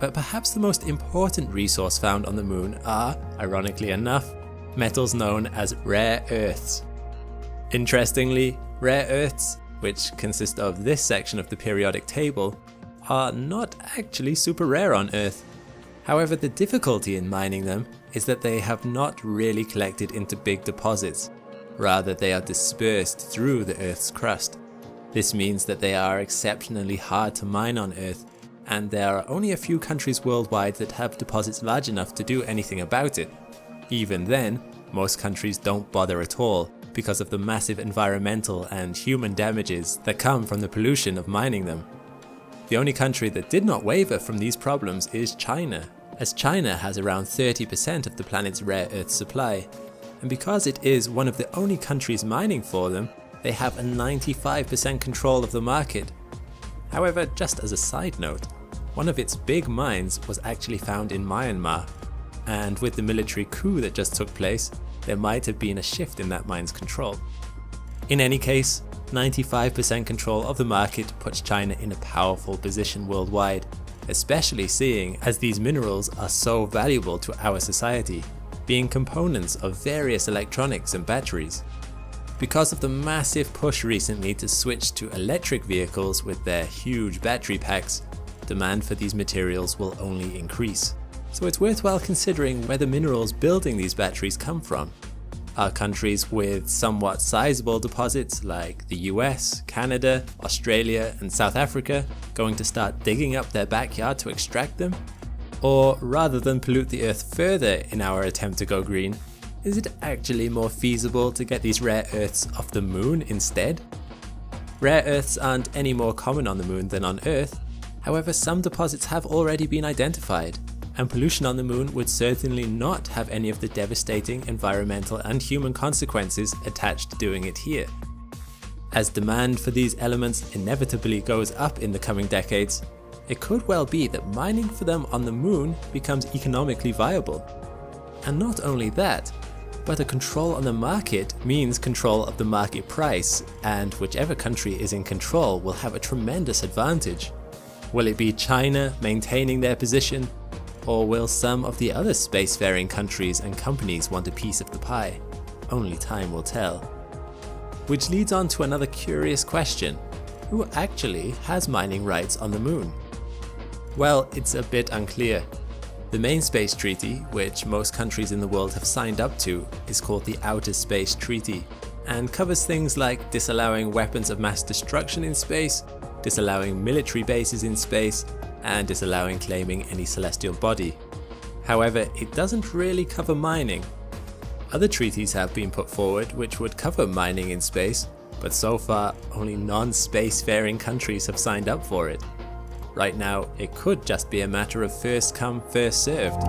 But perhaps the most important resource found on the moon are, ironically enough, metals known as rare earths. Interestingly, rare earths, which consist of this section of the periodic table, are not actually super rare on Earth. However, the difficulty in mining them is that they have not really collected into big deposits. Rather, they are dispersed through the Earth's crust. This means that they are exceptionally hard to mine on Earth, and there are only a few countries worldwide that have deposits large enough to do anything about it. Even then, most countries don't bother at all because of the massive environmental and human damages that come from the pollution of mining them. The only country that did not waver from these problems is China, as China has around 30% of the planet's rare earth supply, and because it is one of the only countries mining for them, they have a 95% control of the market. However, just as a side note, one of its big mines was actually found in Myanmar, and with the military coup that just took place, there might have been a shift in that mine's control. In any case, 95% control of the market puts China in a powerful position worldwide, especially seeing as these minerals are so valuable to our society, being components of various electronics and batteries. Because of the massive push recently to switch to electric vehicles with their huge battery packs, demand for these materials will only increase. So it's worthwhile considering where the minerals building these batteries come from. Are countries with somewhat sizable deposits like the US, Canada, Australia and South Africa going to start digging up their backyard to extract them? Or rather than pollute the earth further in our attempt to go green, is it actually more feasible to get these rare earths off the moon instead? Rare earths aren't any more common on the moon than on Earth, however some deposits have already been identified, and pollution on the moon would certainly not have any of the devastating environmental and human consequences attached to doing it here. As demand for these elements inevitably goes up in the coming decades, it could well be that mining for them on the moon becomes economically viable. And not only that, but a control on the market means control of the market price, and whichever country is in control will have a tremendous advantage. Will it be China maintaining their position? Or will some of the other spacefaring countries and companies want a piece of the pie? Only time will tell. Which leads on to another curious question. Who actually has mining rights on the moon? Well, it's a bit unclear. The main space treaty, which most countries in the world have signed up to, is called the Outer Space Treaty, and covers things like disallowing weapons of mass destruction in space, disallowing military bases in space, and disallowing claiming any celestial body. However, it doesn't really cover mining. Other treaties have been put forward which would cover mining in space, but so far only non-spacefaring countries have signed up for it. Right now, it could just be a matter of first come, first served.